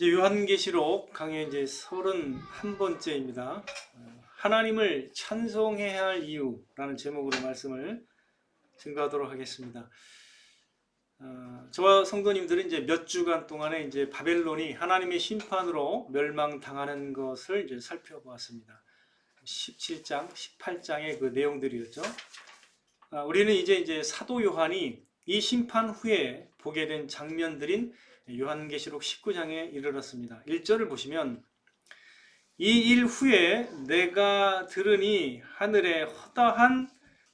이제 요한계시록 강의 이제 31번째입니다. 하나님을 찬송해야 할 이유라는 제목으로 말씀을 증거하도록 하겠습니다. 저와 성도님들은 이제 몇 주간 동안에 이제 바벨론이 하나님의 심판으로 멸망당하는 것을 이제 살펴보았습니다. 17장, 18장의 그 내용들이었죠. 우리는 이제 사도 요한이 이 심판 후에 보게 된 장면들인 요한계시록 19장에 이르렀습니다. 1절을 보시면 이 일 후에 내가 들으니 하늘에 허다한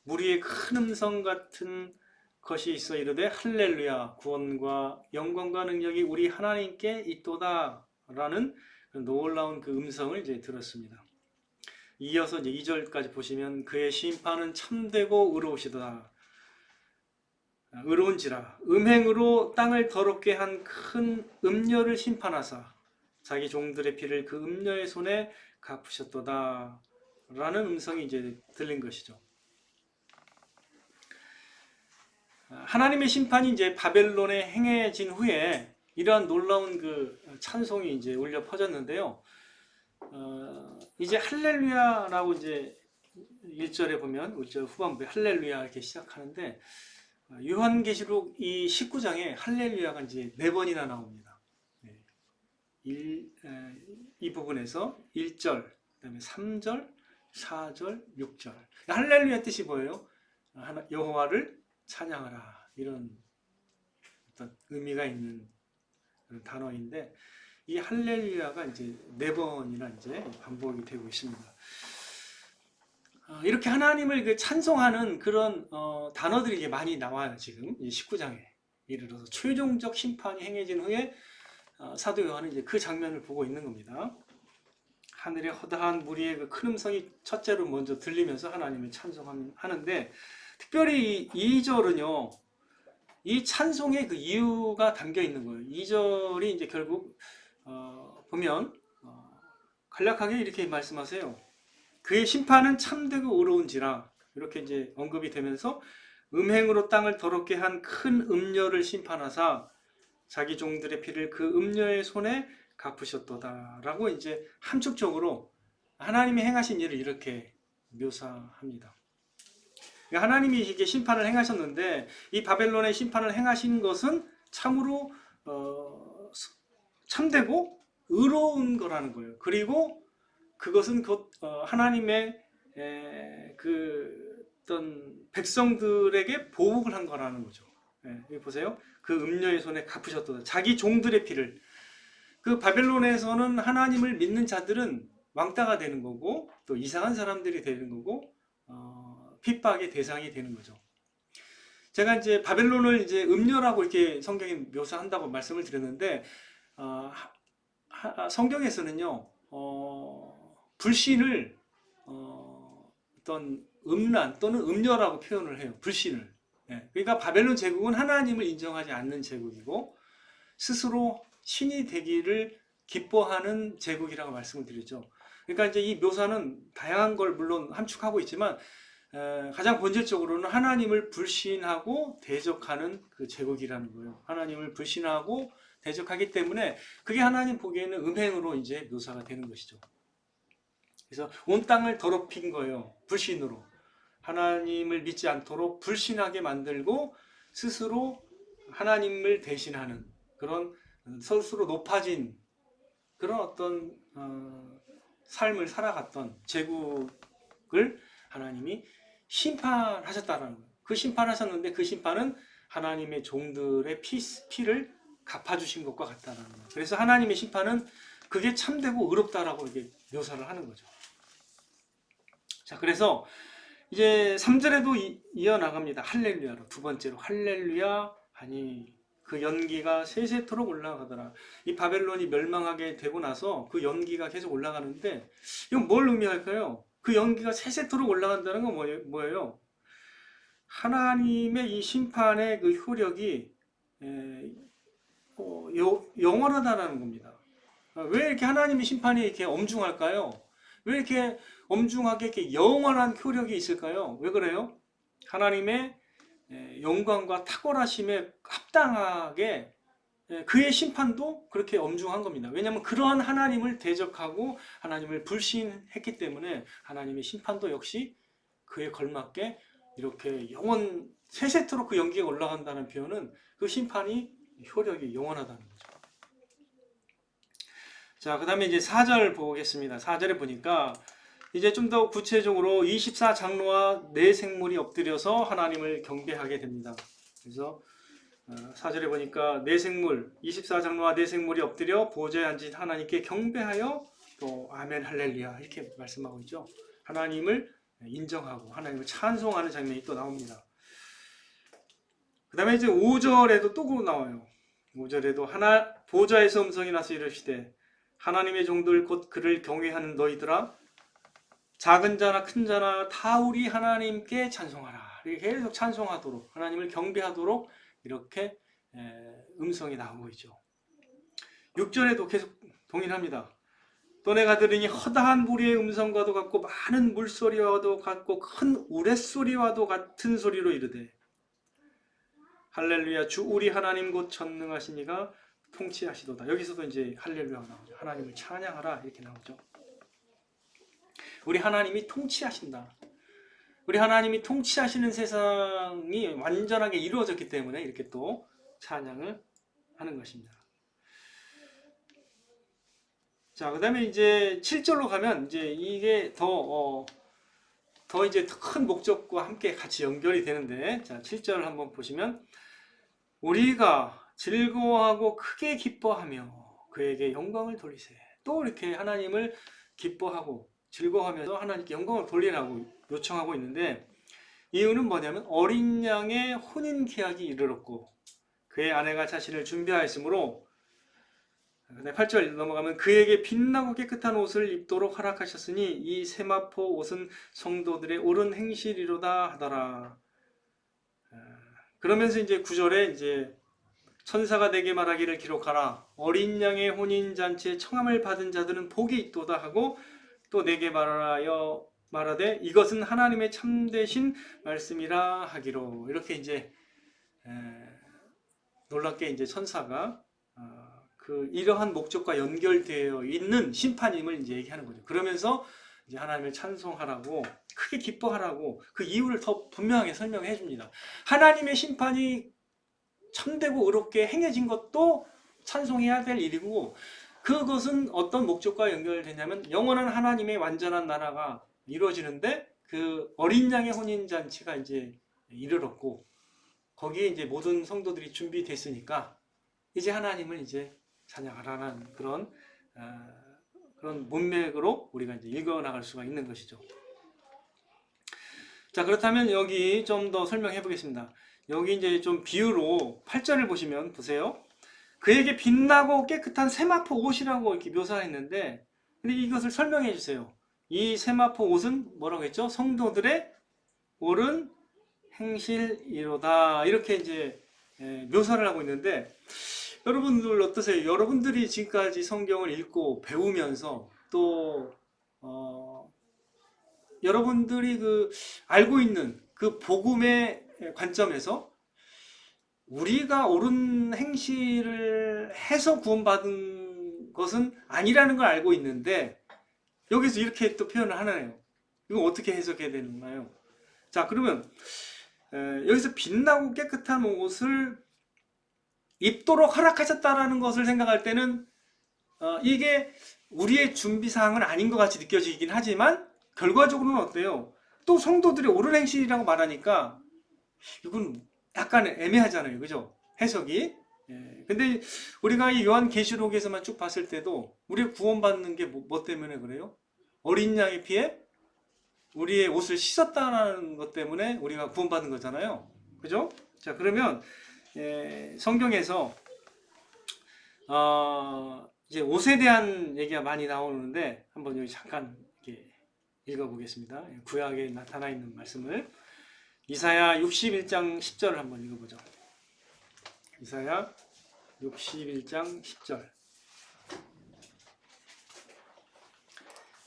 무리의 큰 음성 같은 것이 있어 이르되 할렐루야 구원과 영광과 능력이 우리 하나님께 있도다 라는 놀라운 그 음성을 이제 들었습니다. 이어서 이제 2절까지 보시면 그의 심판은 참되고 의로우시도다. 의로운지라 음행으로 땅을 더럽게 한 큰 음녀를 심판하사 자기 종들의 피를 그 음녀의 손에 갚으셨도다 라는 음성이 이제 들린 것이죠. 하나님의 심판이 이제 바벨론에 행해진 후에 이러한 놀라운 그 찬송이 이제 울려 퍼졌는데요. 이제 할렐루야라고 이제 1절에 보면 1절 후반부에 할렐루야 이렇게 시작하는데 요한계시록 이 19장에 할렐루야가 이제 4번이나 나옵니다. 이 부분에서 1절, 그다음에 3절, 4절, 6절. 할렐루야 뜻이 뭐예요? 여호와를 찬양하라 이런 어떤 의미가 있는 그런 단어인데 이 할렐루야가 이제 4번이나 이제 반복이 되고 있습니다. 이렇게 하나님을 그 찬송하는 그런 단어들이 이제 많이 나와요. 지금 이 19장에 이르러서 최종적 심판이 행해진 후에 사도 요한은 이제 그 장면을 보고 있는 겁니다. 하늘의 허다한 무리의 그 큰 음성이 첫째로 먼저 들리면서 하나님을 찬송하는데 특별히 2절은요. 이 찬송의 그 이유가 담겨 있는 거예요. 2절이 이제 결국 보면 간략하게 이렇게 말씀하세요. 그의 심판은 참되고 의로운지라 이렇게 이제 언급이 되면서 음행으로 땅을 더럽게 한 큰 음녀를 심판하사 자기 종들의 피를 그 음녀의 손에 갚으셨도다 라고 이제 함축적으로 하나님이 행하신 일을 이렇게 묘사합니다. 하나님이 이게 심판을 행하셨는데 이 바벨론의 심판을 행하신 것은 참으로 참되고 의로운 거라는 거예요. 그리고 그것은 곧 하나님의 그 어떤 백성들에게 보복을 한 거라는 거죠. 여기 보세요. 그 음녀의 손에 갚으셨도다. 자기 종들의 피를. 그 바벨론에서는 하나님을 믿는 자들은 왕따가 되는 거고 또 이상한 사람들이 되는 거고 핍박의 대상이 되는 거죠. 제가 이제 바벨론을 이제 음녀라고 이렇게 성경이 묘사한다고 말씀을 드렸는데 성경에서는요 불신을 어떤 음란 또는 음녀라고 표현을 해요. 불신을. 그러니까 바벨론 제국은 하나님을 인정하지 않는 제국이고 스스로 신이 되기를 기뻐하는 제국이라고 말씀을 드리죠. 그러니까 이제 이 묘사는 다양한 걸 물론 함축하고 있지만 가장 본질적으로는 하나님을 불신하고 대적하는 그 제국이라는 거예요. 하나님을 불신하고 대적하기 때문에 그게 하나님 보기에는 음행으로 이제 묘사가 되는 것이죠. 그래서 온 땅을 더럽힌 거예요. 불신으로. 하나님을 믿지 않도록 불신하게 만들고 스스로 하나님을 대신하는 그런 스스로 높아진 그런 어떤 삶을 살아갔던 제국을 하나님이 심판하셨다는 거예요. 그 심판하셨는데 그 심판은 하나님의 종들의 피를 갚아주신 것과 같다는 거예요. 그래서 하나님의 심판은 그게 참되고 의롭다라고 이렇게 묘사를 하는 거죠. 자, 그래서 이제 3절에도 이어나갑니다. 할렐루야로. 두 번째로 할렐루야 하니 그 연기가 세세토록 올라가더라. 이 바벨론이 멸망하게 되고 나서 그 연기가 계속 올라가는데 이건 뭘 의미할까요? 그 연기가 세세토록 올라간다는 건 뭐예요? 하나님의 이 심판의 그 효력이 영원하다는 겁니다. 왜 이렇게 하나님의 심판이 이렇게 엄중할까요? 왜 이렇게 엄중하게 이렇게 영원한 효력이 있을까요? 왜 그래요? 하나님의 영광과 탁월하심에 합당하게 그의 심판도 그렇게 엄중한 겁니다. 왜냐하면 그러한 하나님을 대적하고 하나님을 불신했기 때문에 하나님의 심판도 역시 그에 걸맞게 이렇게 영원 세세토록 그 연기가 올라간다는 표현은 그 심판이 효력이 영원하다는 거죠. 자, 그 다음에 이제 4절 보겠습니다. 4절에 보니까 이제 좀 더 구체적으로 24장로와 네 생물이 엎드려서 하나님을 경배하게 됩니다. 그래서 4절에 보니까 네 생물, 24장로와 네 생물이 엎드려 보좌에 앉은 하나님께 경배하여 또 아멘 할렐루야 이렇게 말씀하고 있죠. 하나님을 인정하고 하나님을 찬송하는 장면이 또 나옵니다. 그 다음에 이제 5절에도 또 나와요. 5절에도 보좌에서 음성이 나서 이르시되 하나님의 종들 곧 그를 경외하는 너희들아 작은 자나 큰 자나 다 우리 하나님께 찬송하라. 이렇게 계속 찬송하도록 하나님을 경배하도록 이렇게 음성이 나오고 있죠. 6절에도 계속 동일합니다. 또 내가 들으니 허다한 무리의 음성과도 같고 많은 물소리와도 같고 큰 우레소리와도 같은 소리로 이르되 할렐루야 주 우리 하나님 곧 전능하신 이가 통치하시도다. 여기서도 이제 할렐루야가 나오죠. 하나님을 찬양하라 이렇게 나오죠. 우리 하나님이 통치하신다. 우리 하나님이 통치하시는 세상이 완전하게 이루어졌기 때문에 이렇게 또 찬양을 하는 것입니다. 자, 그 다음에 이제 7절로 가면 이제 이게 더 이제 큰 목적과 함께 같이 연결이 되는데, 자, 7절 한번 보시면 우리가 즐거워하고 크게 기뻐하며 그에게 영광을 돌리세. 또 이렇게 하나님을 기뻐하고 즐거워하면서 하나님께 영광을 돌리라고 요청하고 있는데 이유는 뭐냐면 어린 양의 혼인 계약이 이르렀고 그의 아내가 자신을 준비하였으므로 8절 넘어가면 그에게 빛나고 깨끗한 옷을 입도록 허락하셨으니 이 세마포 옷은 성도들의 옳은 행실이로다 하더라. 그러면서 이제 9절에 이제 천사가 내게 말하기를 기록하라. 어린 양의 혼인 잔치에 청함을 받은 자들은 복이 있도다 하고 또 내게 말하되 이것은 하나님의 참되신 말씀이라 하기로. 이렇게 이제 놀랍게 이제 천사가 그 이러한 목적과 연결되어 있는 심판임을 이제 얘기하는 거죠. 그러면서 이제 하나님을 찬송하라고 크게 기뻐하라고 그 이유를 더 분명하게 설명해 줍니다. 하나님의 심판이 참되고 의롭게 행해진 것도 찬송해야 될 일이고 그것은 어떤 목적과 연결되냐면 영원한 하나님의 완전한 나라가 이루어지는데 그 어린 양의 혼인 잔치가 이제 이르렀고 거기에 이제 모든 성도들이 준비됐으니까 이제 하나님을 이제 찬양하라는 그런 문맥으로 우리가 이제 읽어 나갈 수가 있는 것이죠. 자, 그렇다면 여기 좀 더 설명해 보겠습니다. 여기 이제 좀 비유로 8절을 보시면 보세요. 그에게 빛나고 깨끗한 세마포 옷이라고 이렇게 묘사했는데 근데 이것을 설명해 주세요. 이 세마포 옷은 뭐라고 했죠? 성도들의 옳은 행실이로다. 이렇게 이제 묘사를 하고 있는데 여러분들 어떠세요? 여러분들이 지금까지 성경을 읽고 배우면서 또 여러분들이 그 알고 있는 그 복음의 관점에서 우리가 옳은 행실을 해서 구원받은 것은 아니라는 걸 알고 있는데 여기서 이렇게 또 표현을 하나요? 이거 어떻게 해석해야 되나요? 자, 그러면 여기서 빛나고 깨끗한 옷을 입도록 허락하셨다라는 것을 생각할 때는 이게 우리의 준비사항은 아닌 것 같이 느껴지긴 하지만 결과적으로는 어때요? 또 성도들이 옳은 행실이라고 말하니까 이건 약간 애매하잖아요. 그죠? 해석이. 근데 우리가 이 요한계시록에서만 쭉 봤을 때도 우리가 구원받는 게 뭐 때문에 그래요? 어린 양의 피에 우리의 옷을 씻었다는 것 때문에 우리가 구원받는 거잖아요. 그죠? 자, 그러면 성경에서 이제 옷에 대한 얘기가 많이 나오는데 한번 여기 잠깐 이렇게 읽어보겠습니다. 구약에 나타나 있는 말씀을 이사야 61장 10절을 한번 읽어보죠. 이사야 61장 10절.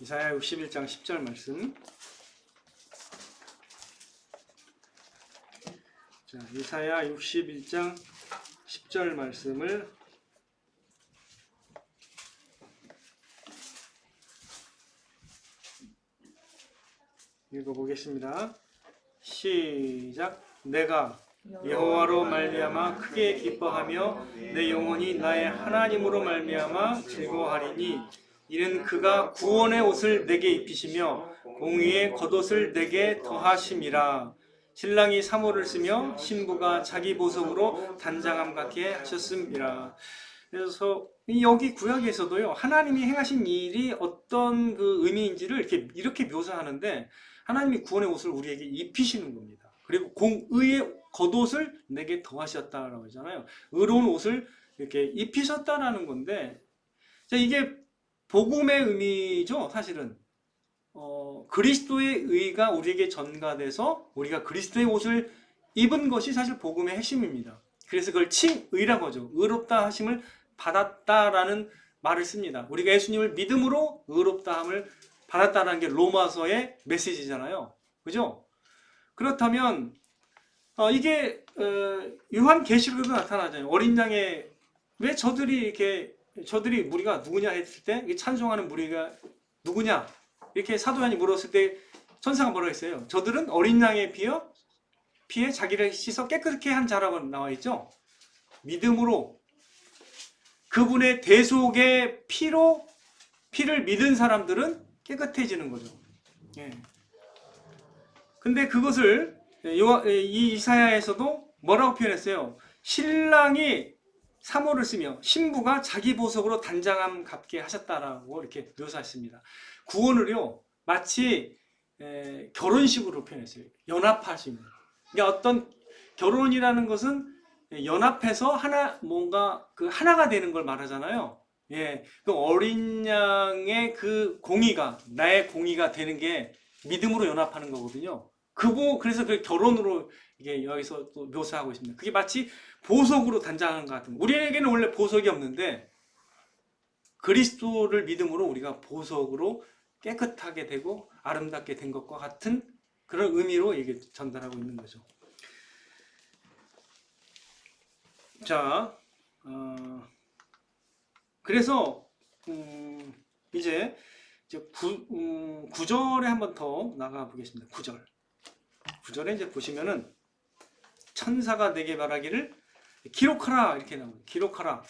이사야 61장 10절 말씀. 자, 이사야 61장 10절 말씀을 읽어보겠습니다. 시작. 내가 여호와로 말미암아 크게 기뻐하며 내 영혼이 나의 하나님으로 말미암아 즐거워하리니 이는 그가 구원의 옷을 내게 입히시며 공의의 겉옷을 내게 더하심이라. 신랑이 사모를 쓰며 신부가 자기 보석으로 단장함 같게 하셨음이라. 그래서 여기 구약에서도요, 하나님이 행하신 일이 어떤 그 의미인지를 이렇게 묘사하는데, 하나님이 구원의 옷을 우리에게 입히시는 겁니다. 그리고 공의의 겉옷을 내게 더하셨다라고 하잖아요. 의로운 옷을 이렇게 입히셨다라는 건데, 자, 이게 복음의 의미죠, 사실은. 그리스도의 의가 우리에게 전가돼서 우리가 그리스도의 옷을 입은 것이 사실 복음의 핵심입니다. 그래서 그걸 칭의라고 하죠. 의롭다 하심을 받았다라는 말을 씁니다. 우리가 예수님을 믿음으로 의롭다함을 받았다라는 게 로마서의 메시지잖아요. 그죠? 그렇다면 이게 요한계시록에도 나타나잖아요. 어린 양의 왜 저들이 무리가 누구냐 했을 때 찬송하는 무리가 누구냐 이렇게 사도 요한이 물었을 때 천사가 뭐라고 했어요? 저들은 어린 양의 피에 자기를 씻어 깨끗게 한 자라고 나와 있죠. 믿음으로 그분의 대속의 피를 믿은 사람들은 깨끗해지는 거죠. 예. 근데 그것을 이 이사야에서도 뭐라고 표현했어요? 신랑이 사모를 쓰며 신부가 자기 보석으로 단장함 갚게 하셨다라고 이렇게 묘사했습니다. 구원을요 마치 결혼식으로 표현했어요. 연합하심. 그러니까 어떤 결혼이라는 것은 연합해서 하나가 되는 걸 말하잖아요. 예, 그 어린 양의 그 공의가 나의 공의가 되는 게 믿음으로 연합하는 거거든요. 그래서 그 결혼으로 이게 여기서 또 묘사하고 있습니다. 그게 마치 보석으로 단장한 것 같은 거. 우리에게는 원래 보석이 없는데 그리스도를 믿음으로 우리가 보석으로 깨끗하게 되고 아름답게 된 것과 같은 그런 의미로 이게 전달하고 있는 거죠. 자, 그래서 이제 9절에 한번 더 나가 보겠습니다. 9절에 이제 보시면은 천사가 내게 말하기를 기록하라 이렇게 나옵니다. 기록하라.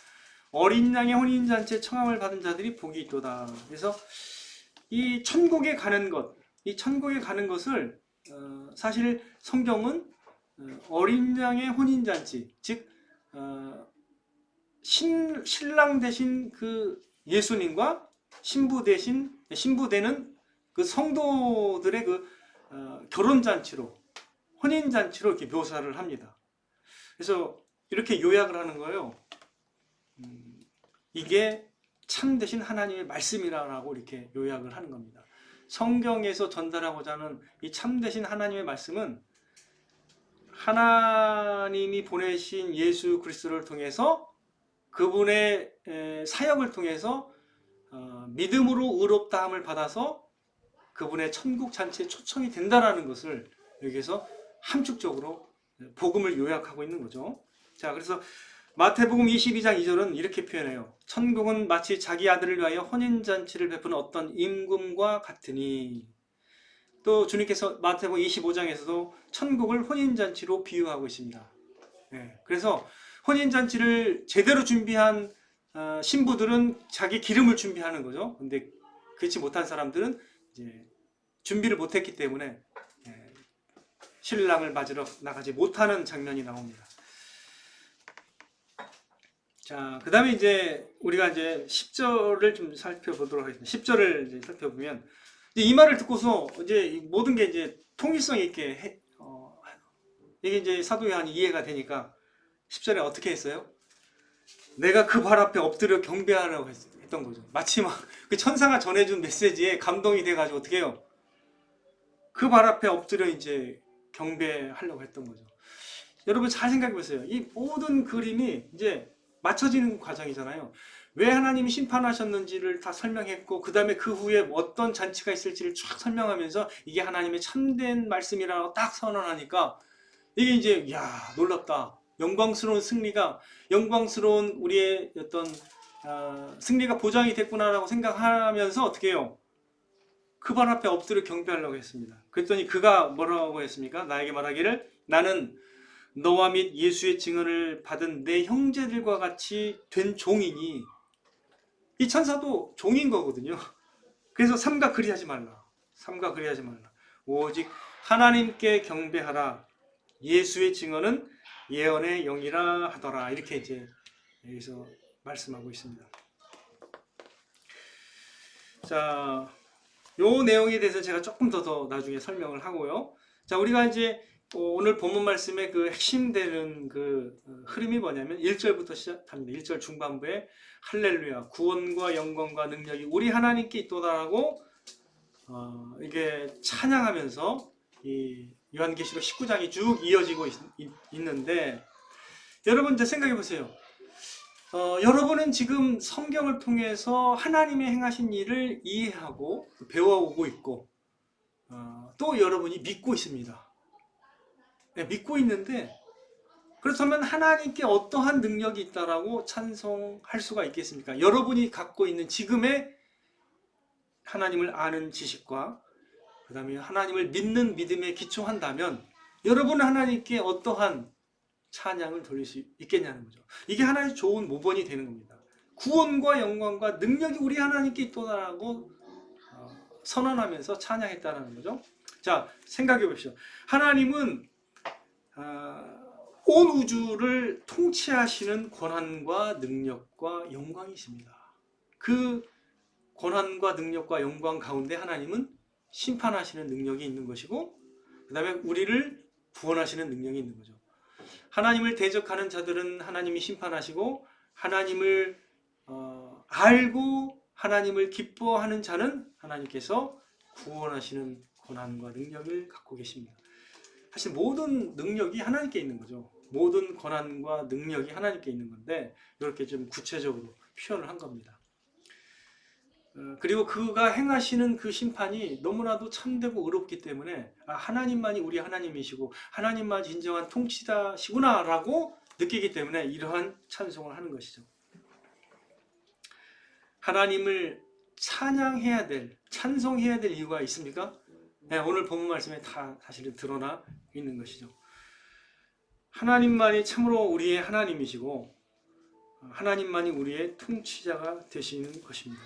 어린 양의 혼인잔치에 청함을 받은 자들이 복이 있도다. 그래서 이 천국에 가는 것을 사실 성경은 어린 양의 혼인잔치, 즉 신랑 대신 그 예수님과 신부 되는 그 성도들의 그 결혼잔치로, 혼인잔치로 이렇게 묘사를 합니다. 그래서 이렇게 요약을 하는 거예요. 이게 참되신 하나님의 말씀이라고 이렇게 요약을 하는 겁니다. 성경에서 전달하고자 하는 이 참되신 하나님의 말씀은 하나님이 보내신 예수 그리스도를 통해서 그분의 사역을 통해서 믿음으로 의롭다함을 받아서 그분의 천국 잔치에 초청이 된다라는 것을 여기서 함축적으로 복음을 요약하고 있는 거죠. 자, 그래서 마태복음 22장 2절은 이렇게 표현해요. 천국은 마치 자기 아들을 위하여 혼인잔치를 베푸는 어떤 임금과 같으니. 또 주님께서 마태복음 25장에서도 천국을 혼인잔치로 비유하고 있습니다. 네, 그래서 혼인잔치를 제대로 준비한 신부들은 자기 기름을 준비하는 거죠. 근데 그렇지 못한 사람들은 이제 준비를 못했기 때문에 신랑을 맞으러 나가지 못하는 장면이 나옵니다. 자, 그 다음에 이제 우리가 이제 10절을 좀 살펴보도록 하겠습니다. 10절을 이제 살펴보면 이 말을 듣고서 이제 모든 게 이제 통일성 있게 이게 이제 사도 요한이 이해가 되니까 10절에 어떻게 했어요? 내가 그 발 앞에 엎드려 경배하라고 했던 거죠. 마치 막 그 천사가 전해준 메시지에 감동이 돼가지고 어떻게 해요? 그 발 앞에 엎드려 이제 경배하려고 했던 거죠. 여러분 잘 생각해 보세요. 이 모든 그림이 이제 맞춰지는 과정이잖아요. 왜 하나님이 심판하셨는지를 다 설명했고 그 다음에 그 후에 어떤 잔치가 있을지를 쫙 설명하면서 이게 하나님의 참된 말씀이라고 딱 선언하니까 이게 이제 놀랍다. 영광스러운 우리의 어떤 승리가 보장이 됐구나라고 생각하면서 어떻게 해요? 그 발 앞에 엎드려 경배하려고 했습니다. 그랬더니 그가 뭐라고 했습니까? 나에게 말하기를 나는 너와 및 예수의 증언을 받은 내 형제들과 같이 된 종이니 이 천사도 종인 거거든요. 그래서 삼가 그리하지 말라. 삼가 그리하지 말라. 오직 하나님께 경배하라. 예수의 증언은 예언의 영이라 하더라. 이렇게 이제 여기서 말씀하고 있습니다. 자, 요 내용에 대해서 제가 조금 더 나중에 설명을 하고요. 자, 우리가 이제 오늘 본문 말씀의 그 핵심되는 그 흐름이 뭐냐면 1절부터 시작합니다. 1절 중반부에 할렐루야 구원과 영광과 능력이 우리 하나님께 있도다라고 이게 찬양하면서 이 요한계시록 19장이 쭉 이어지고 있는데 여러분 이제 생각해 보세요. 여러분은 지금 성경을 통해서 하나님의 행하신 일을 이해하고 배워오고 있고 또 여러분이 믿고 있습니다. 네, 믿고 있는데 그렇다면 하나님께 어떠한 능력이 있다라고 찬송할 수가 있겠습니까? 여러분이 갖고 있는 지금의 하나님을 아는 지식과 그 다음에 하나님을 믿는 믿음에 기초한다면 여러분은 하나님께 어떠한 찬양을 돌릴 수 있겠냐는 거죠. 이게 하나의 좋은 모본이 되는 겁니다. 구원과 영광과 능력이 우리 하나님께 있도다라고 선언하면서 찬양했다는 거죠. 자, 생각해 보십시오. 하나님은 온 우주를 통치하시는 권한과 능력과 영광이십니다. 그 권한과 능력과 영광 가운데 하나님은 심판하시는 능력이 있는 것이고 그 다음에 우리를 구원하시는 능력이 있는 거죠. 하나님을 대적하는 자들은 하나님이 심판하시고 하나님을 알고 하나님을 기뻐하는 자는 하나님께서 구원하시는 권한과 능력을 갖고 계십니다. 사실 모든 능력이 하나님께 있는 거죠. 모든 권한과 능력이 하나님께 있는 건데 이렇게 좀 구체적으로 표현을 한 겁니다. 그리고 그가 행하시는 그 심판이 너무나도 참되고 의롭기 때문에 하나님만이 우리 하나님이시고 하나님만 진정한 통치자시구나 라고 느끼기 때문에 이러한 찬송을 하는 것이죠. 하나님을 찬양해야 될, 찬송해야 될 이유가 있습니까? 네, 오늘 본문 말씀에 다 사실은 드러나 있는 것이죠. 하나님만이 참으로 우리의 하나님이시고 하나님만이 우리의 통치자가 되시는 것입니다.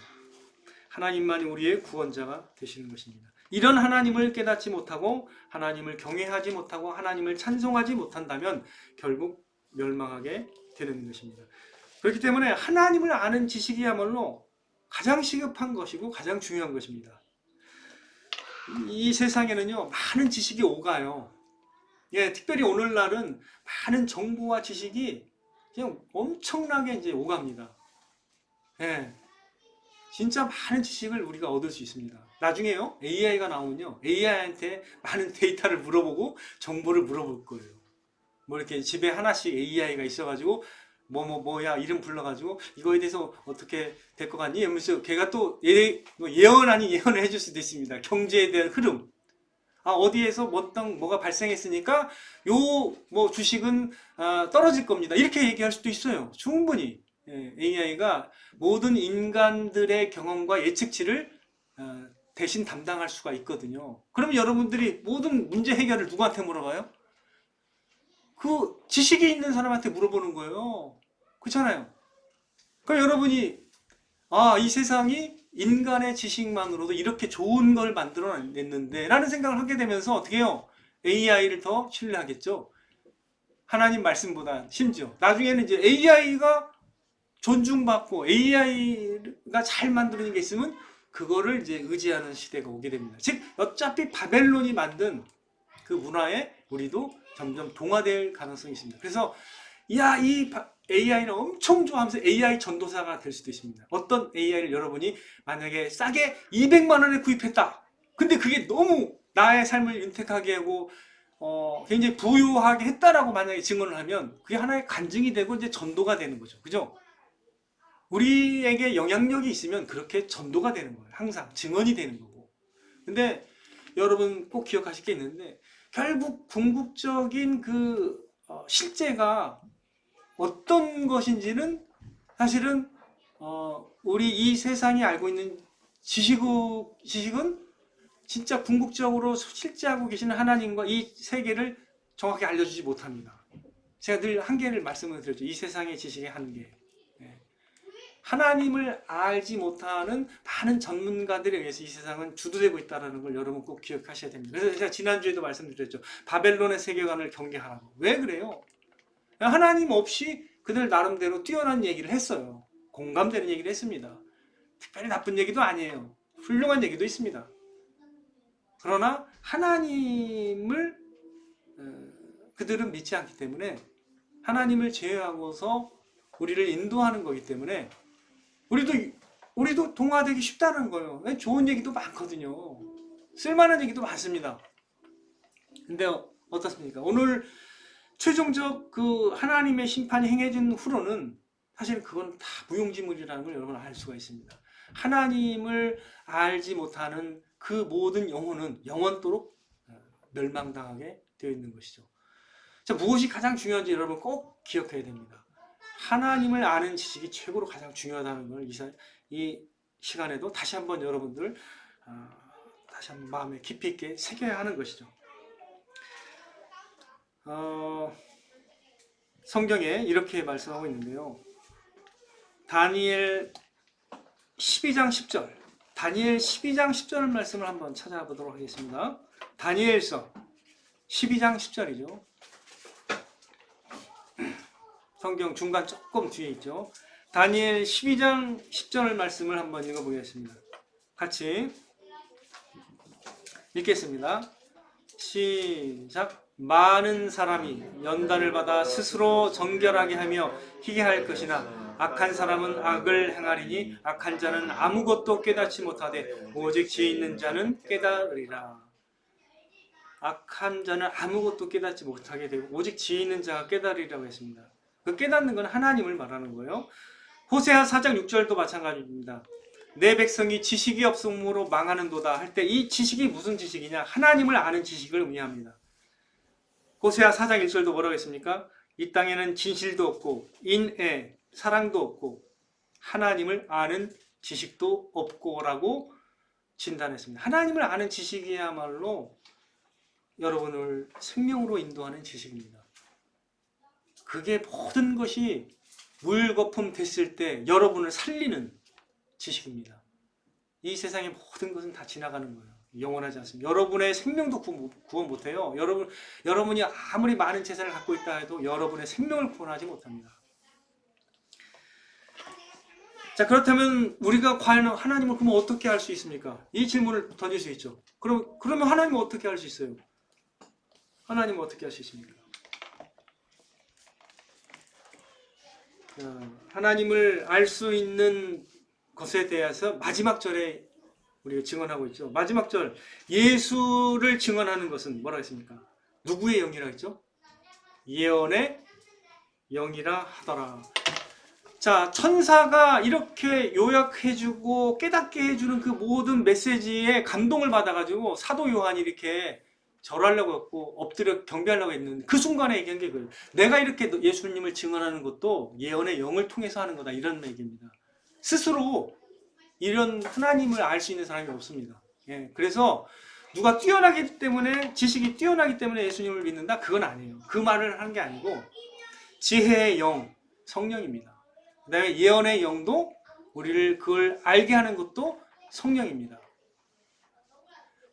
하나님만이 우리의 구원자가 되시는 것입니다. 이런 하나님을 깨닫지 못하고 하나님을 경외하지 못하고 하나님을 찬송하지 못한다면 결국 멸망하게 되는 것입니다. 그렇기 때문에 하나님을 아는 지식이야말로 가장 시급한 것이고 가장 중요한 것입니다. 이 세상에는요 많은 지식이 오가요. 예, 특별히 오늘날은 많은 정보와 지식이 그냥 엄청나게 이제 오갑니다. 예, 진짜 많은 지식을 우리가 얻을 수 있습니다. 나중에요 AI가 나오면요 AI한테 많은 데이터를 물어보고 정보를 물어볼 거예요. 뭐 이렇게 집에 하나씩 AI가 있어가지고 뭐야 이름 불러가지고 이거에 대해서 어떻게 될 것 같니? 이러면서 걔가 또 예언 아닌 예언을 해줄 수도 있습니다. 경제에 대한 흐름. 어디에서 뭐가 발생했으니까 요 뭐 주식은 떨어질 겁니다. 이렇게 얘기할 수도 있어요. 충분히. AI가 모든 인간들의 경험과 예측치를 대신 담당할 수가 있거든요. 그러면 여러분들이 모든 문제 해결을 누구한테 물어봐요? 그 지식이 있는 사람한테 물어보는 거예요. 그렇잖아요. 그러니까 여러분이 이 세상이 인간의 지식만으로도 이렇게 좋은 걸 만들어냈는데 라는 생각을 하게 되면서 어떻게 해요? AI를 더 신뢰하겠죠. 하나님 말씀보다 심지어 나중에는 이제 AI가 존중받고 AI가 잘 만드는 게 있으면 그거를 이제 의지하는 시대가 오게 됩니다. 즉 어차피 바벨론이 만든 그 문화에 우리도 점점 동화될 가능성이 있습니다. 그래서 이 AI를 엄청 좋아하면서 AI 전도사가 될 수도 있습니다. 어떤 AI를 여러분이 만약에 싸게 200만 원에 구입했다. 근데 그게 너무 나의 삶을 윤택하게 하고 굉장히 부유하게 했다라고 만약에 증언을 하면 그게 하나의 간증이 되고 이제 전도가 되는 거죠. 그죠? 우리에게 영향력이 있으면 그렇게 전도가 되는 거예요. 항상 증언이 되는 거고. 근데 여러분 꼭 기억하실 게 있는데 결국 궁극적인 그 실제가 어떤 것인지는 사실은 우리 이 세상이 알고 있는 지식은 진짜 궁극적으로 실제하고 계시는 하나님과 이 세계를 정확히 알려주지 못합니다. 제가 늘 한계를 말씀을 드렸죠. 이 세상의 지식의 한계. 예. 하나님을 알지 못하는 많은 전문가들에 의해서 이 세상은 주도되고 있다는 걸 여러분 꼭 기억하셔야 됩니다. 그래서 제가 지난주에도 말씀드렸죠. 바벨론의 세계관을 경계하라고. 왜 그래요? 하나님 없이 그들 나름대로 뛰어난 얘기를 했어요. 공감되는 얘기를 했습니다. 특별히 나쁜 얘기도 아니에요. 훌륭한 얘기도 있습니다. 그러나 하나님을 그들은 믿지 않기 때문에 하나님을 제외하고서 우리를 인도하는 거기 때문에 우리도 동화되기 쉽다는 거예요. 좋은 얘기도 많거든요. 쓸만한 얘기도 많습니다. 근데 어떻습니까? 오늘 최종적 그 하나님의 심판이 행해진 후로는 사실 그건 다 무용지물이라는 걸 여러분 알 수가 있습니다. 하나님을 알지 못하는 그 모든 영혼은 영원토록 멸망당하게 되어 있는 것이죠. 자, 무엇이 가장 중요한지 여러분 꼭 기억해야 됩니다. 하나님을 아는 지식이 최고로 가장 중요하다는 걸 이 시간에도 다시 한번 여러분들 다시 한번 마음에 깊이 있게 새겨야 하는 것이죠. 성경에 이렇게 말씀하고 있는데요. 다니엘 12장 10절 다니엘 12장 10절 말씀을 한번 찾아보도록 하겠습니다. 다니엘서 12장 10절이죠. 성경 중간 조금 뒤에 있죠. 다니엘 12장 10절 말씀을 한번 읽어보겠습니다. 같이 읽겠습니다. 시작. 많은 사람이 연단을 받아 스스로 정결하게 하며 희게 할 것이나 악한 사람은 악을 행하리니 악한 자는 아무것도 깨닫지 못하되 오직 지혜 있는 자는 깨달으리라. 악한 자는 아무것도 깨닫지 못하게 되고 오직 지혜 있는 자가 깨달으리라고 했습니다. 그 깨닫는 건 하나님을 말하는 거예요. 호세아 4장 6절도 마찬가지입니다. 내 백성이 지식이 없음으로 망하는도다 할 때 이 지식이 무슨 지식이냐? 하나님을 아는 지식을 의미합니다. 호세아 4장 1절도 뭐라고 했습니까? 이 땅에는 진실도 없고 인애, 사랑도 없고 하나님을 아는 지식도 없고라고 진단했습니다. 하나님을 아는 지식이야말로 여러분을 생명으로 인도하는 지식입니다. 그게 모든 것이 물거품 됐을 때 여러분을 살리는 지식입니다. 이 세상의 모든 것은 다 지나가는 거예요. 영원하지 않습니다. 여러분의 생명도 구원 못해요. 여러분이 아무리 많은 재산을 갖고 있다 해도 여러분의 생명을 구원하지 못합니다. 자, 그렇다면 우리가 과연 하나님을 그러면 어떻게 알 수 있습니까? 이 질문을 던질 수 있죠. 그러면 하나님을 어떻게 알 수 있어요? 하나님을 어떻게 알 수 있습니까? 하나님을 알 수 있는 것에 대해서 마지막 절에 우리가 증언하고 있죠. 마지막 절, 예수를 증언하는 것은 뭐라고 했습니까? 누구의 영이라고 했죠? 예언의 영이라 하더라. 자, 천사가 이렇게 요약해주고 깨닫게 해주는 그 모든 메시지에 감동을 받아가지고 사도 요한이 이렇게 절하려고 했고 엎드려 경배하려고 했는데 그 순간에 얘기한 게 그거예요. 내가 이렇게 예수님을 증언하는 것도 예언의 영을 통해서 하는 거다, 이런 얘기입니다. 스스로 이런 하나님을 알 수 있는 사람이 없습니다. 예, 그래서 누가 뛰어나기 때문에, 지식이 뛰어나기 때문에 예수님을 믿는다? 그건 아니에요. 그 말을 하는 게 아니고 지혜의 영, 성령입니다. 그다음에 예언의 영도 우리를 그걸 알게 하는 것도 성령입니다.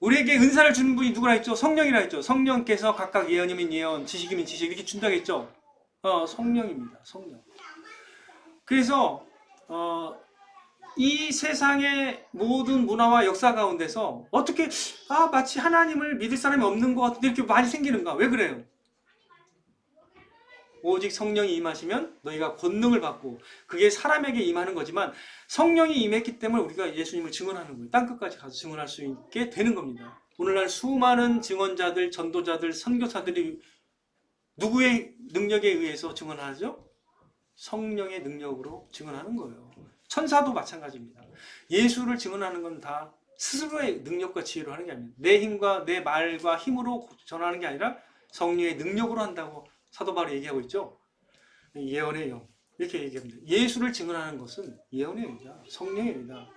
우리에게 은사를 주는 분이 누구라 했죠? 성령이라 했죠. 성령께서 각각 예언이면 예언, 지식이면 지식 이렇게 준다고 했죠. 성령입니다. 성령. 그래서 이 세상의 모든 문화와 역사 가운데서 어떻게 마치 하나님을 믿을 사람이 없는 것 같은데 이렇게 많이 생기는가? 왜 그래요? 오직 성령이 임하시면 너희가 권능을 받고, 그게 사람에게 임하는 거지만 성령이 임했기 때문에 우리가 예수님을 증언하는 거예요. 땅끝까지 가서 증언할 수 있게 되는 겁니다. 오늘날 수많은 증언자들, 전도자들, 선교사들이 누구의 능력에 의해서 증언하죠? 성령의 능력으로 증언하는 거예요. 천사도 마찬가지입니다. 예수를 증언하는 건 다 스스로의 능력과 지혜로 하는 게 아닙니다. 내 힘과 내 말과 힘으로 전하는 게 아니라 성령의 능력으로 한다고 사도 바울이 얘기하고 있죠. 예언의 영, 이렇게 얘기합니다. 예수를 증언하는 것은 예언의 영이다, 성령의 영이다.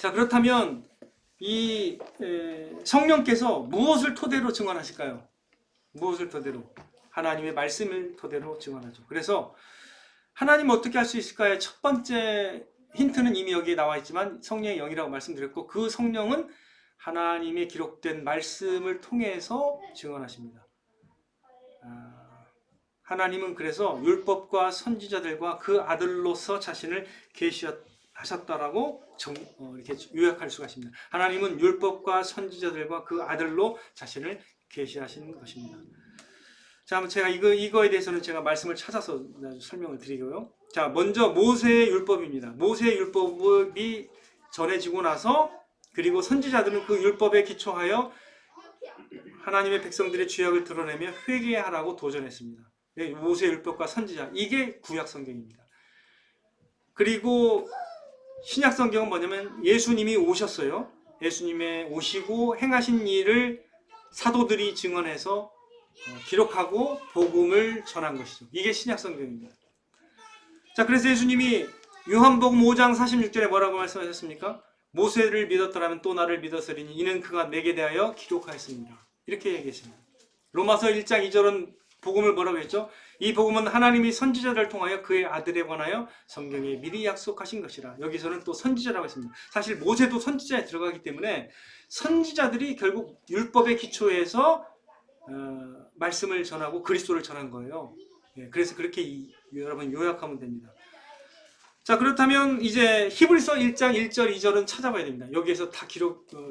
자, 그렇다면 이 성령께서 무엇을 토대로 증언하실까요? 무엇을 토대로? 하나님의 말씀을 토대로 증언하죠. 그래서 하나님 어떻게 할 수 있을까요? 첫 번째 힌트는 이미 여기에 나와 있지만 성령의 영이라고 말씀드렸고, 그 성령은 하나님의 기록된 말씀을 통해서 증언하십니다. 하나님은 그래서 율법과 선지자들과 그 아들로서 자신을 계시하셨다라고 이렇게 요약할 수가 있습니다. 하나님은 율법과 선지자들과 그 아들로 자신을 계시하신 것입니다. 자, 제가 이거에 대해서는 제가 말씀을 찾아서 설명을 드리고요. 자, 먼저 모세의 율법입니다. 모세의 율법이 전해지고 나서, 그리고 선지자들은 그 율법에 기초하여 하나님의 백성들의 죄악을 드러내며 회개하라고 도전했습니다. 모세의 율법과 선지자, 이게 구약 성경입니다. 그리고 신약 성경은 뭐냐면 예수님이 오셨어요. 예수님의 오시고 행하신 일을 사도들이 증언해서 기록하고 복음을 전한 것이죠. 이게 신약 성경입니다. 자, 그래서 예수님이 요한복음 5장 46절에 뭐라고 말씀하셨습니까? 모세를 믿었더라면 또 나를 믿었으리니 이는 그가 내게 대하여 기록하였습니다. 이렇게 얘기했습니다. 로마서 1장 2절은 복음을 뭐라고 했죠? 이 복음은 하나님이 선지자를 통하여 그의 아들에 관하여 성경에 미리 약속하신 것이라. 여기서는 또 선지자라고 했습니다. 사실 모세도 선지자에 들어가기 때문에 선지자들이 결국 율법의 기초에서 말씀을 전하고 그리스도를 전한 거예요. 그래서 그렇게 여러분 요약하면 됩니다. 자, 그렇다면 이제 히브리서 1장 1절 2절은 찾아봐야 됩니다. 여기에서 다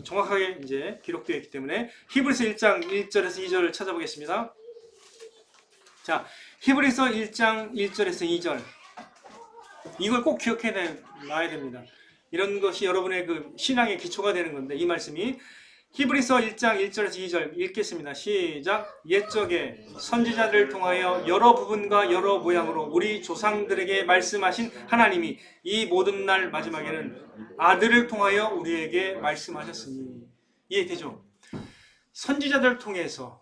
정확하게 이제 기록되어 있기 때문에 히브리서 1장 1절에서 2절을 찾아보겠습니다. 자, 히브리서 1장 1절에서 2절, 이걸 꼭 기억해 놔야 됩니다. 이런 것이 여러분의 그 신앙의 기초가 되는 건데, 이 말씀이 히브리서 1장 1절에서 2절 읽겠습니다. 시작. 옛적에 선지자들을 통하여 여러 부분과 여러 모양으로 우리 조상들에게 말씀하신 하나님이 이 모든 날 마지막에는 아들을 통하여 우리에게 말씀하셨으니. 이해되죠? 선지자들을 통해서,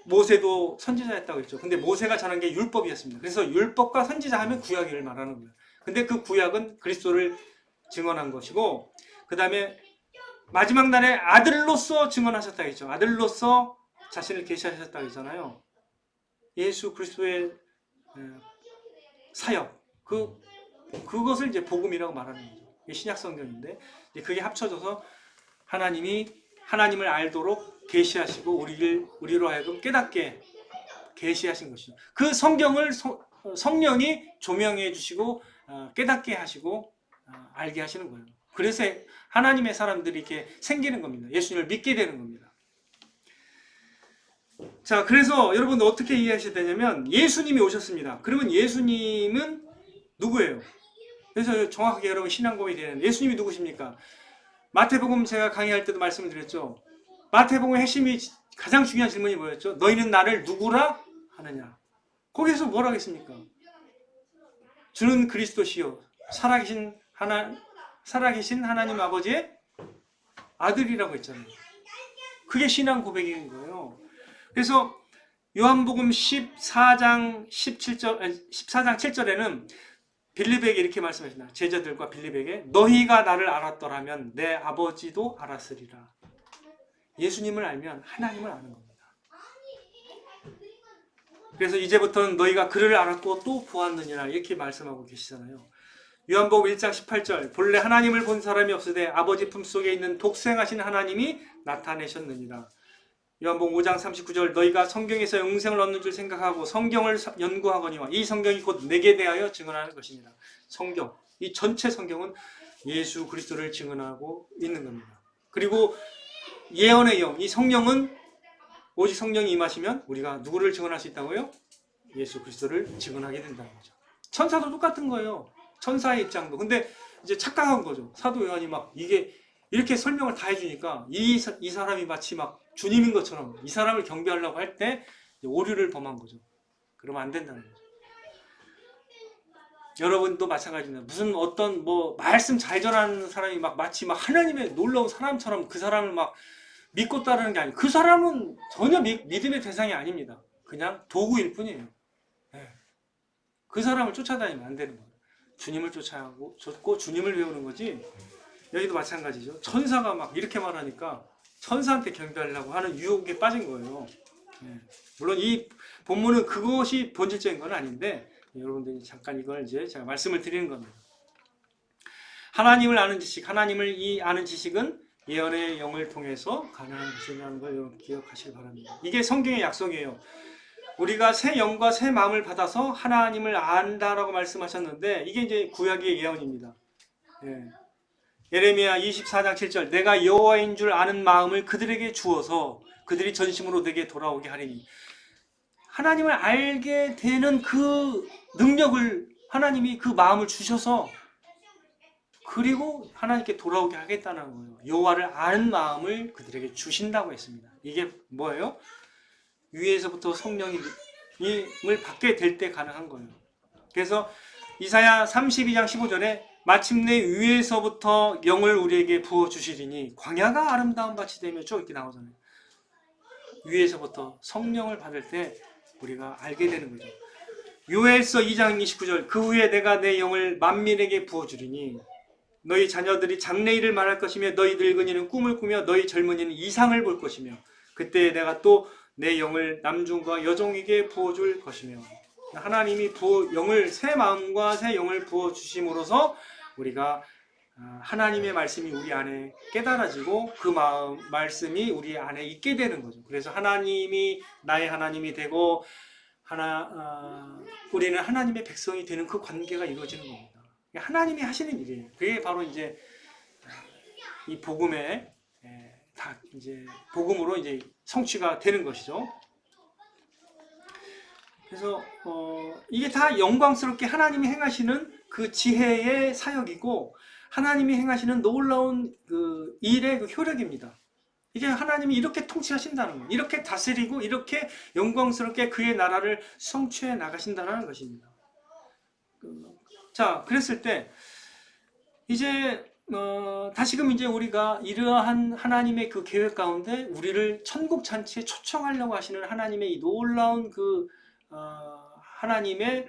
모세도 선지자였다고 했죠. 근데 모세가 전한 게 율법이었습니다. 그래서 율법과 선지자 하면 구약을 말하는 거예요. 근데 그 구약은 그리스도를 증언한 것이고, 그 다음에 마지막 날에 아들로서 증언하셨다고 했죠. 아들로서 자신을 계시하셨다고 했잖아요. 예수 그리스도의 사역, 그것을 이제 복음이라고 말하는 거죠. 이게 신약 성경인데, 그게 합쳐져서 하나님을 알도록 계시하시고 우리로 하여금 깨닫게 계시하신 것이죠. 그 성경을 성령이 조명해 주시고 깨닫게 하시고 알게 하시는 거예요. 그래서 하나님의 사람들이 이렇게 생기는 겁니다. 예수님을 믿게 되는 겁니다. 자, 그래서 여러분 어떻게 이해하셔야 되냐면, 예수님이 오셨습니다. 그러면 예수님은 누구예요? 그래서 정확하게 여러분 신앙 고백이 되는, 예수님이 누구십니까? 마태복음 제가 강의할 때도 말씀을 드렸죠. 마태복음의 핵심이 가장 중요한 질문이 뭐였죠? 너희는 나를 누구라 하느냐? 거기서 뭐라고 했습니까? 주는 그리스도시요 살아계신 하나님 아버지의 아들이라고 했잖아요. 그게 신앙 고백인 거예요. 그래서 요한복음 14장 7절에는 빌립에게 이렇게 말씀하십니다. 제자들과 빌립에게 너희가 나를 알았더라면 내 아버지도 알았으리라. 예수님을 알면 하나님을 아는 겁니다. 그래서 이제부터는 너희가 그를 알았고 또 보았느니라, 이렇게 말씀하고 계시잖아요. 요한복음 1장 18절, 본래 하나님을 본 사람이 없으되 아버지 품속에 있는 독생하신 하나님이 나타내셨느니라. 요한복음 5장 39절, 너희가 성경에서 영생을 얻는 줄 생각하고 성경을 연구하거니와 이 성경이 곧 내게 대하여 증언하는 것입니다. 성경, 이 전체 성경은 예수 그리스도를 증언하고 있는 겁니다. 그리고 예언의 영, 이 성령은 오직 성령이 임하시면 우리가 누구를 증언할 수 있다고요? 예수 그리스도를 증언하게 된다는 거죠. 천사도 똑같은 거예요. 천사의 입장도. 근데 이제 착각한 거죠. 사도 요한이 막 이렇게 설명을 다 해주니까 이 사람이 마치 막 주님인 것처럼 이 사람을 경배하려고 할 때 오류를 범한 거죠. 그러면 안 된다는 거죠. 여러분도 마찬가지입니다. 무슨 어떤 말씀 잘 전하는 사람이 막 마치 막 하나님의 놀라운 사람처럼 그 사람을 막 믿고 따르는 게 아니에요. 그 사람은 전혀 믿음의 대상이 아닙니다. 그냥 도구일 뿐이에요. 네. 그 사람을 쫓아다니면 안 되는 거예요. 주님을 쫓고 주님을 외우는 거지. 여기도 마찬가지죠. 천사가 막 이렇게 말하니까 천사한테 경배하려고 하는 유혹에 빠진 거예요. 예. 물론 이 본문은 그것이 본질적인 건 아닌데 여러분들이 잠깐 이걸 이제 제가 말씀을 드리는 겁니다. 하나님을 아는 지식, 하나님을 아는 지식은 예언의 영을 통해서 가능한 것이라는 걸 여러분 기억하시기 바랍니다. 이게 성경의 약속이에요. 우리가 새 영과 새 마음을 받아서 하나님을 안다라고 말씀하셨는데 이게 이제 구약의 예언입니다. 예. 예레미야 24장 7절 내가 여호와인 줄 아는 마음을 그들에게 주어서 그들이 전심으로 내게 돌아오게 하리니 하나님을 알게 되는 그 능력을 하나님이 그 마음을 주셔서 그리고 하나님께 돌아오게 하겠다는 거예요. 여호와를 아는 마음을 그들에게 주신다고 했습니다. 이게 뭐예요? 위에서부터 성령임을 받게 될 때 가능한 거예요. 그래서 이사야 32장 15절에 마침내 위에서부터 영을 우리에게 부어주시리니 광야가 아름다운 밭이 되며 쭉 이렇게 나오잖아요. 위에서부터 성령을 받을 때 우리가 알게 되는 거죠. 요엘서 2장 29절 그 후에 내가 내 영을 만민에게 부어주리니 너희 자녀들이 장래일을 말할 것이며 너희 늙은이는 꿈을 꾸며 너희 젊은이는 이상을 볼 것이며 그때 내가 또 내 영을 남종과 여종에게 부어줄 것이며 하나님이 영을 새 마음과 새 영을 부어주심으로써 우리가 하나님의 말씀이 우리 안에 깨달아지고 그 말씀이 우리 안에 있게 되는 거죠. 그래서 하나님이 나의 하나님이 되고 우리는 하나님의 백성이 되는 그 관계가 이루어지는 겁니다. 하나님이 하시는 일이에요. 그게 바로 이제 이 복음의 다 이제 복음으로 이제 성취가 되는 것이죠. 그래서 이게 다 영광스럽게 하나님이 행하시는 그 지혜의 사역이고 하나님이 행하시는 놀라운 그 일의 그 효력입니다. 이게 하나님이 이렇게 통치하신다는 거예요. 이렇게 다스리고 이렇게 영광스럽게 그의 나라를 성취해 나가신다는 것입니다. 자, 그랬을 때 이제 다시금 이제 우리가 이러한 하나님의 그 계획 가운데 우리를 천국 잔치에 초청하려고 하시는 하나님의 이 놀라운 그 하나님의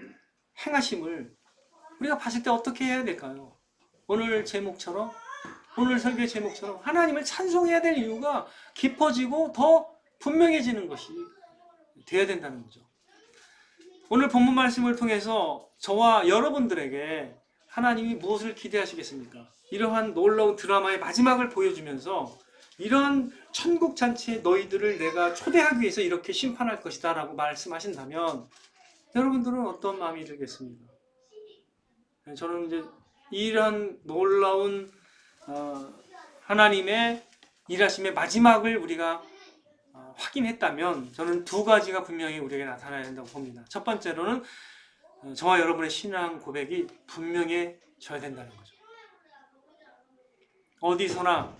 행하심을 우리가 봤을 때 어떻게 해야 될까요? 오늘 제목처럼 오늘 설교의 제목처럼 하나님을 찬송해야 될 이유가 깊어지고 더 분명해지는 것이 되어야 된다는 거죠. 오늘 본문 말씀을 통해서 저와 여러분들에게 하나님이 무엇을 기대하시겠습니까? 이러한 놀라운 드라마의 마지막을 보여주면서 이러한 천국 잔치에 너희들을 내가 초대하기 위해서 이렇게 심판할 것이다 라고 말씀하신다면 여러분들은 어떤 마음이 들겠습니까? 저는 이제 이러한 놀라운 하나님의 일하심의 마지막을 우리가 확인했다면 저는 두 가지가 분명히 우리에게 나타나야 된다고 봅니다. 첫 번째로는 저와 여러분의 신앙 고백이 분명해져야 된다는 거죠. 어디서나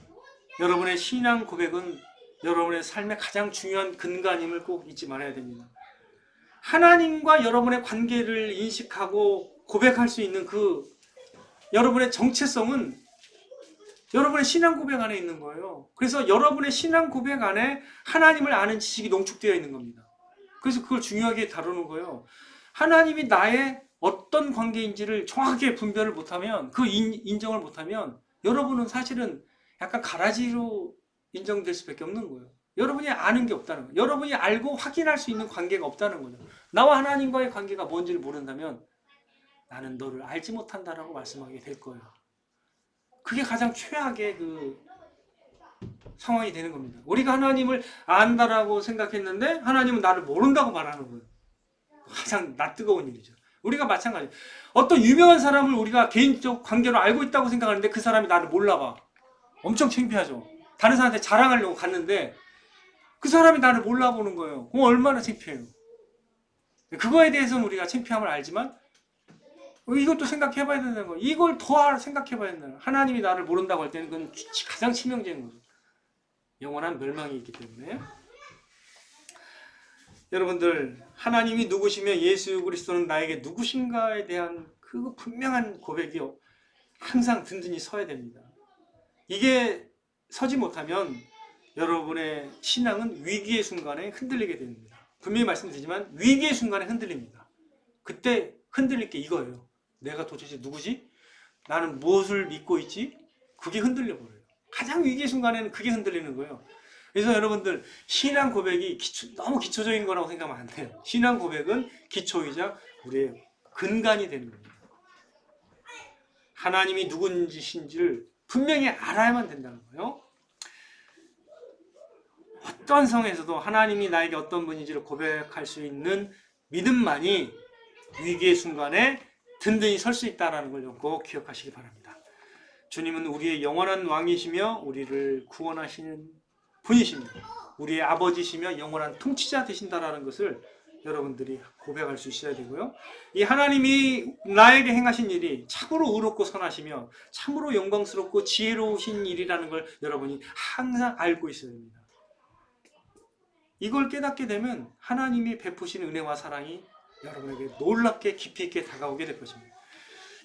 여러분의 신앙 고백은 여러분의 삶의 가장 중요한 근간임을 꼭 잊지 말아야 됩니다. 하나님과 여러분의 관계를 인식하고 고백할 수 있는 그 여러분의 정체성은 여러분의 신앙 고백 안에 있는 거예요. 그래서 여러분의 신앙 고백 안에 하나님을 아는 지식이 농축되어 있는 겁니다. 그래서 그걸 중요하게 다루는 거예요. 하나님이 나의 어떤 관계인지를 정확하게 분별을 못하면 그 인정을 못하면 여러분은 사실은 약간 가라지로 인정될 수밖에 없는 거예요. 여러분이 아는 게 없다는 거예요. 여러분이 알고 확인할 수 있는 관계가 없다는 거죠. 나와 하나님과의 관계가 뭔지를 모른다면 나는 너를 알지 못한다라고 말씀하게 될 거예요. 그게 가장 최악의 그 상황이 되는 겁니다. 우리가 하나님을 안다라고 생각했는데 하나님은 나를 모른다고 말하는 거예요. 가장 낯뜨거운 일이죠. 우리가 마찬가지. 어떤 유명한 사람을 우리가 개인적 관계로 알고 있다고 생각하는데 그 사람이 나를 몰라봐. 엄청 창피하죠. 다른 사람한테 자랑하려고 갔는데 그 사람이 나를 몰라보는 거예요. 그럼 얼마나 창피해요. 그거에 대해서는 우리가 창피함을 알지만 이것도 생각해봐야 된다는 거예요. 이걸 더 생각해봐야 된다는 거예요. 하나님이 나를 모른다고 할 때는 그건 가장 치명적인 거죠. 영원한 멸망이 있기 때문에. 여러분들, 하나님이 누구시며 예수 그리스도는 나에게 누구신가에 대한 그 분명한 고백이 항상 든든히 서야 됩니다. 이게 서지 못하면 여러분의 신앙은 위기의 순간에 흔들리게 됩니다. 분명히 말씀드리지만 위기의 순간에 흔들립니다. 그때 흔들릴 게 이거예요. 내가 도대체 누구지? 나는 무엇을 믿고 있지? 그게 흔들려 버려요. 가장 위기의 순간에는 그게 흔들리는 거예요. 그래서 여러분들 신앙 고백이 너무 기초적인 거라고 생각하면 안 돼요. 신앙 고백은 기초이자 우리의 근간이 되는 겁니다. 하나님이 누군지신지를 분명히 알아야만 된다는 거예요. 어떤 상황에서도 하나님이 나에게 어떤 분인지를 고백할 수 있는 믿음만이 위기의 순간에 든든히 설 수 있다는 걸 꼭 기억하시기 바랍니다. 주님은 우리의 영원한 왕이시며 우리를 구원하시는 분이십니다. 우리의 아버지시며 영원한 통치자 되신다는 것을 여러분들이 고백할 수 있어야 되고요. 이 하나님이 나에게 행하신 일이 참으로 의롭고 선하시며 참으로 영광스럽고 지혜로우신 일이라는 걸 여러분이 항상 알고 있어야 됩니다. 이걸 깨닫게 되면 하나님이 베푸신 은혜와 사랑이 여러분에게 놀랍게 깊이 있게 다가오게 될 것입니다.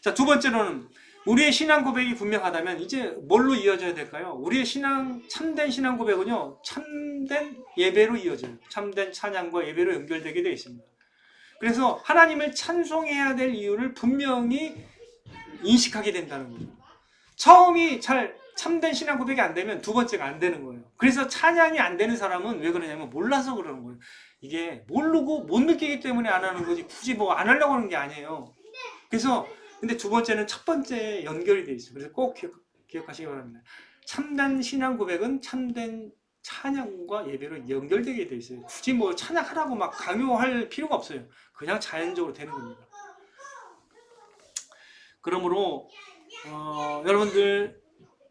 자, 두 번째로는 우리의 신앙 고백이 분명하다면 이제 뭘로 이어져야 될까요? 우리의 참된 신앙 고백은요, 참된 예배로 이어져요. 참된 찬양과 예배로 연결되게 되어 있습니다. 그래서 하나님을 찬송해야 될 이유를 분명히 인식하게 된다는 거죠. 처음이 참된 신앙 고백이 안 되면 두 번째가 안 되는 거예요. 그래서 찬양이 안 되는 사람은 왜 그러냐면 몰라서 그러는 거예요. 이게 모르고 못 느끼기 때문에 안 하는 거지 굳이 뭐 안 하려고 하는 게 아니에요. 그래서 근데 두 번째는 첫 번째에 연결이 되어 있어요. 그래서 꼭 기억하시기 바랍니다. 참된 신앙 고백은 참된 찬양과 예배로 연결되게 되어 있어요. 굳이 뭐 찬양하라고 막 강요할 필요가 없어요. 그냥 자연적으로 되는 겁니다. 그러므로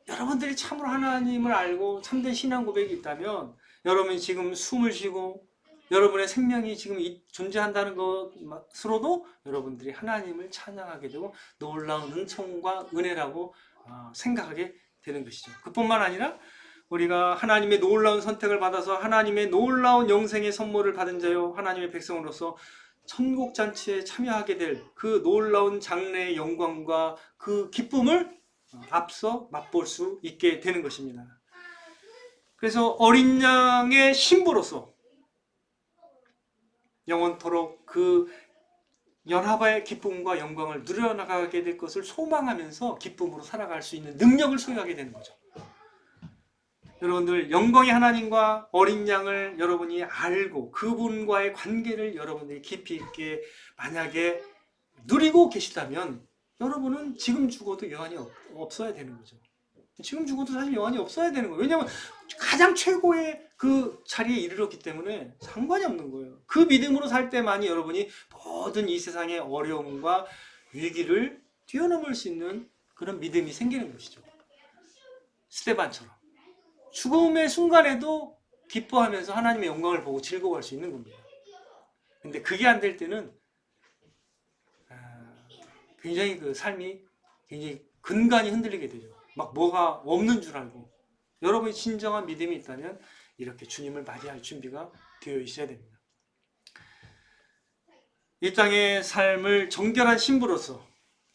여러분들이 참으로 하나님을 알고 참된 신앙 고백이 있다면 여러분이 지금 숨을 쉬고 여러분의 생명이 지금 존재한다는 것으로도 여러분들이 하나님을 찬양하게 되고 놀라운 은총과 은혜라고 생각하게 되는 것이죠. 그뿐만 아니라 우리가 하나님의 놀라운 선택을 받아서 하나님의 놀라운 영생의 선물을 받은 자요 하나님의 백성으로서 천국잔치에 참여하게 될 그 놀라운 장래의 영광과 그 기쁨을 앞서 맛볼 수 있게 되는 것입니다. 그래서 어린 양의 신부로서 영원토록 그 연합의 기쁨과 영광을 누려나가게 될 것을 소망하면서 기쁨으로 살아갈 수 있는 능력을 소유하게 되는 거죠. 여러분들 영광의 하나님과 어린 양을 여러분이 알고 그분과의 관계를 여러분들이 깊이 있게 만약에 누리고 계시다면 여러분은 지금 죽어도 여한이 없어야 되는 거죠. 지금 죽어도 사실 여한이 없어야 되는 거예요. 왜냐하면 가장 최고의 그 자리에 이르렀기 때문에 상관이 없는 거예요. 그 믿음으로 살 때만이 여러분이 모든 이 세상의 어려움과 위기를 뛰어넘을 수 있는 그런 믿음이 생기는 것이죠. 스데반처럼 죽음의 순간에도 기뻐하면서 하나님의 영광을 보고 즐거워할 수 있는 겁니다. 근데 그게 안 될 때는 굉장히 그 삶이 굉장히 근간이 흔들리게 되죠. 막 뭐가 없는 줄 알고. 여러분이 진정한 믿음이 있다면 이렇게 주님을 맞이할 준비가 되어 있어야 됩니다. 이 땅의 삶을 정결한 신부로서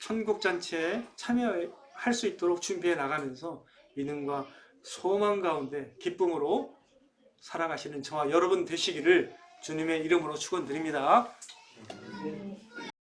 천국잔치에 참여할 수 있도록 준비해 나가면서 믿음과 소망 가운데 기쁨으로 살아가시는 저와 여러분 되시기를 주님의 이름으로 축원드립니다.